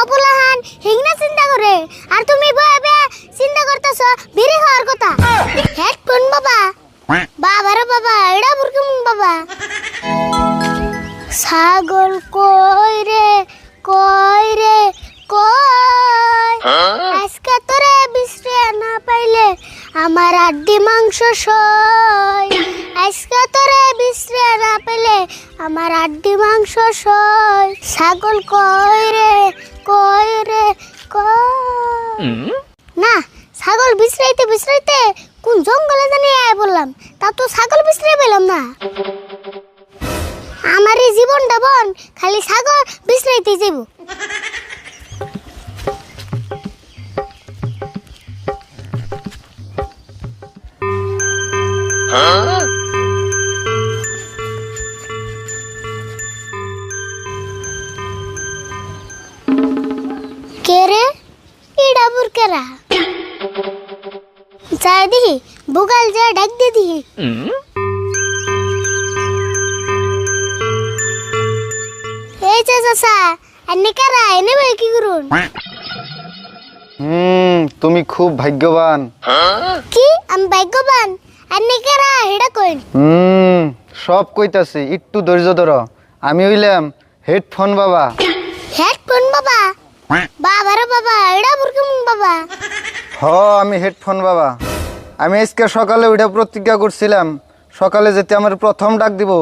ববুলাহান হিংনা চিন্তা করে আর তুমি বয়ে চিন্তা করতেছো বিড়ি খাওয়ার কথা। হেডফোন বাবা বাবা রে বাবা এটা বুরকুম বাবা। ছাগল কই রে কই রে কই, আজকে তোরে বিশ্রে না পাইলে আমার আড্ডি মাংস সয়। আজকে তোরে বিশ্রে না পাইলে আমার আড্ডি মাংস সয়। ছাগল কই রে কই রে কই। না ছাগল বিশ্রাইতে বিশ্রাইতে কোন জঙ্গলে জানি আয় বললাম, তা তো ছাগল বিশ্রে পেলাম না। আমার এই জীবনটা বন খালি ছাগল বিশ্রাইতে যাব। কে রে ইডা বুরকেরা যাই দিহি বুগাল যা ডাক দে দিহি। এই যে চাচা এনে কারা এনে ভাই কি করুন? তুমি খুব ভাগ্যবান। কি আমি ভাগ্যবান? এনে কারা হেডা কইন? সব কইতাছি, একটু ধৈর্য ধরো। আমি হইলাম হেডফোন বাবা। হেডফোন বাবা বাবা রে বাবা এটা বুরকুম বাবা। আমি হেডফোন বাবা। আমি আজকে সকালে ওইটা প্রতিজ্ঞা করছিলাম, সকালে যেতে আমার প্রথম ডাক দিব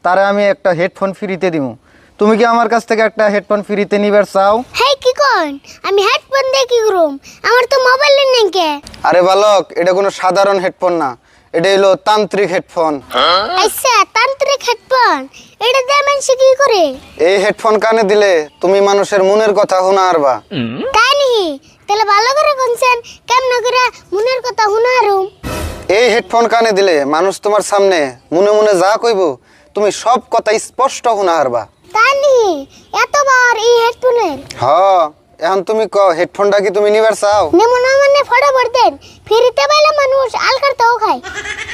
তারে আমি একটা হেডফোন ফ্রিতে দিব। তুমি কি আমার কাছ থেকে একটা হেডফোন ফ্রিতে নিবার চাও? হেই কি কোন? আমি হেডফোন দিয়ে কি করুম? আমার তো মোবাইল নেই কে। আরে বালক, এটা কোনো সাধারণ হেডফোন না, এটা হলো তান্ত্রিক হেডফোন। আচ্ছা তান্ত্রিক হেডফোন, এটা দিয়ে মানুষ কি করে? এই হেডফোন কানে দিলে তুমি মানুষের মনের কথা শোনা আরবা। তাই নি? তাহলে ভালো করে কোনছেন কেমন করে মনের কথা শোনা আরুম? এই হেডফোন কানে দিলে মানুষ তোমার সামনে মনে মনে যা কইব তুমি সব কথা স্পষ্ট শোনা হারবা। তাই নি? এতবার এই হেডফোনের? এখন তুমি হেডফোনটা কি তুমি নিবার চাও? নেমো না মানে ফটাফট দেন, ফ্রিতে পাইলে মানুষ আলকার তাও খায়।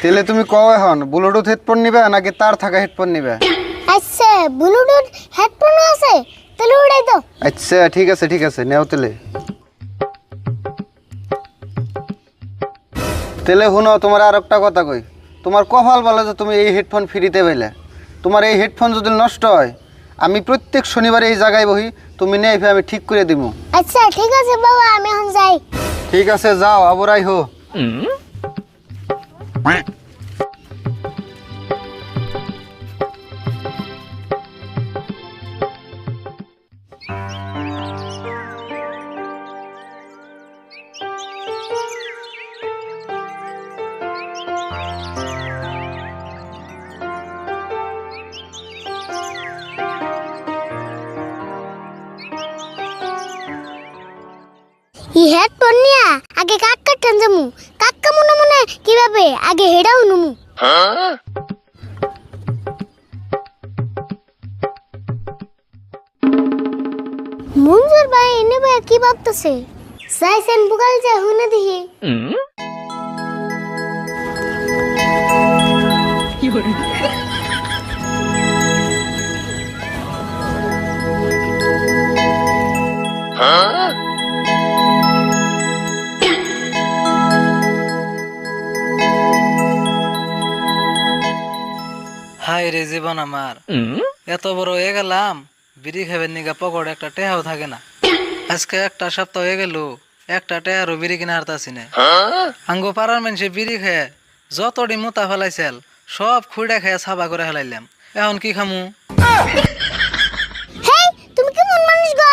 তাহলে তুমি কও এখন ব্লুটুথ হেডফোন নিবে নাকি তার থাকা হেডফোন নিবে? আচ্ছা ব্লুটুথ হেডফোন আছে, তাহলে উড়াই দাও। আচ্ছা ঠিক আছে ঠিক আছে, নেও তেলে। তেলে শুনো, তোমার আর একটা কথা কই। তোমার কপাল বলে যে তুমি এই হেডফোন ফ্রিতে পাইলে। তোমার এই হেডফোন যদি নষ্ট হয়, আমি প্রত্যেক শনিবারে এই জায়গায় বহি, তুমি নেই আমি ঠিক করে দিব। আচ্ছা ঠিক আছে বাবা, আমি এখন যাই। ঠিক আছে যাও, আবরাই হো। এই হেডফোন নিয়া আগে কাক্কা টান যামু। কাক্কা মনে মনে কিভাবে আগে হেডাও নুমু। মঞ্জুর ভাই এনে ভাই কি ভাবতেছে? যাইছেন বুগাল যা হুনে দিহি। হাই রে জীবন আমার, এত বড় হয়ে গেলাম, বিড়ি খাবেন নিগা পকেটে একটা টেহাও থাকে না। আজকে একটা সপ্তাহ হয়ে গেল, একটা টেহারও বিড়ি কিনে হারতাছি না। আঙ্গো পাড়ার মানুষে বিড়ি খেয়ে যতটি মোতা ফেলাইছিল সব খুঁড়া খেয়ে সাবা করে ফেলাইলাম। এখন কি খামু? হেই তুমি কেমন মানুষ গো?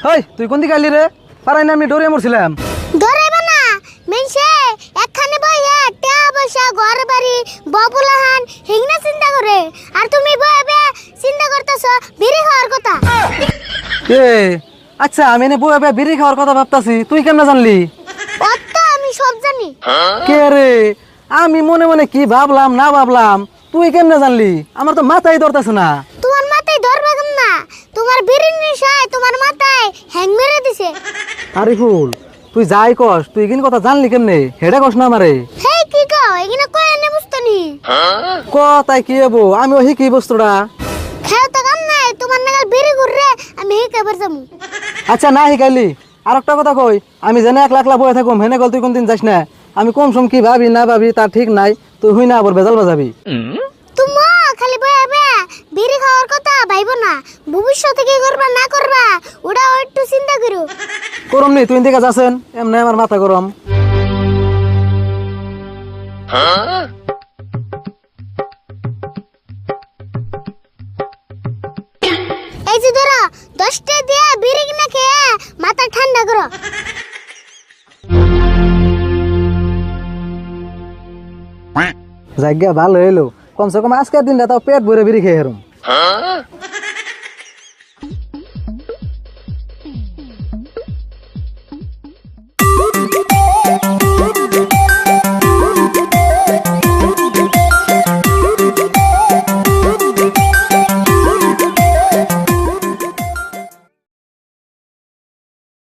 হেই তুই কোন দিকে আইলি রে? পারাই না আমি ডরে মরছিলাম। ধরেবা না মেনছে একখানে বইয়া টেয়া বসা ঘর বাড়ি ববুলাহান হিংনা চিন্তা করে আর তুমি বইবে চিন্তা করতেছো বিড়ি খাওয়ার কথা। এ আচ্ছা, আমি এনে বইয়া বিড়ি খাওয়ার কথা ভাবতাছি, তুই কেমনে জানলি? অত আমি সব জানি। কে রে, আমি মনে মনে কি ভাবলাম না ভাবলাম, তুই কেমনে জানলি? আমার তো মাথায় ধরতেছে না। তোমার মাথায় ধরবে কেন না? তোমার বিড়ির নেশায় তোমার মাথায় হ্যাং মেরে দিছে। আরে ফুল, তুই যাই কস, তুই এখানে কথা জানলি কেমনে? হেডা কস না আমারে। হেই কি কও এখানে কই এনে বুঝতনি? কথাই কি হবো, আমি ওই কি বস্তুটা খেও তো কাম নাই তোমার নাগাল বিড়ি ঘুররে আমি হিকাবার যামু। আচ্ছা না শিকাইলি আর একটা কথা কই, আমি জেনে একলা একলা বয়ে থাকুম হেনে গল তুই কোনদিন যাস না। আমি কম সম কি ভাবি না ভাবি তা ঠিক নাই, তুই হুই না আবার বেজাল বাজাবি। তুমি খালি বয়ে বে বিড়ি খাওয়ার কথা ভাইবো না, ভবিষ্যতে কি করবা না করবা ওটাও একটু চিন্তা করো। করম নি তুই দিকে যাচ্ছেন এমনি আমার মাথা গরম। এই যে ধরো 10টা দিয়ে বিড়ি কিনা খেয়ে মাথা ঠান্ডা করো। জায়গা ভালো হইলো, কমসে কম আজকের দিনটা তাও পেট ভরে বিড়ি খেয়ে হেরুম।